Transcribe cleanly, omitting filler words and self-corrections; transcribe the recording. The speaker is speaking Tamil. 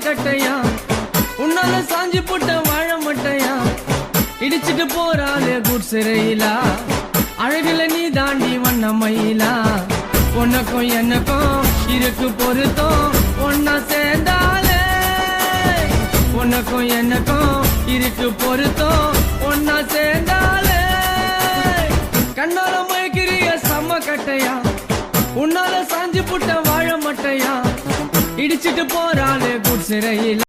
கட்டையா உன்னால சாஞ்சி போட்ட வாழ மட்டையா இடிச்சிட்டு போறாளே குடிசிறையிலா அழகுல நீ தாண்டி வண்ண மயிலா உனக்கும் எனக்கும் இருக்கு பொருத்தம் ஒன்னா சேர்ந்தாலே உனக்கும் எனக்கும் இருக்கு பொருத்தம் ஒன்னா சேர்ந்தாலே கண்ணால மயக்கிறிய செம்ம கட்டையா உன்னால சாஞ்சி புட்ட வாழ மட்டையா இடிச்சிட்டு போறாளே குடிசிறையில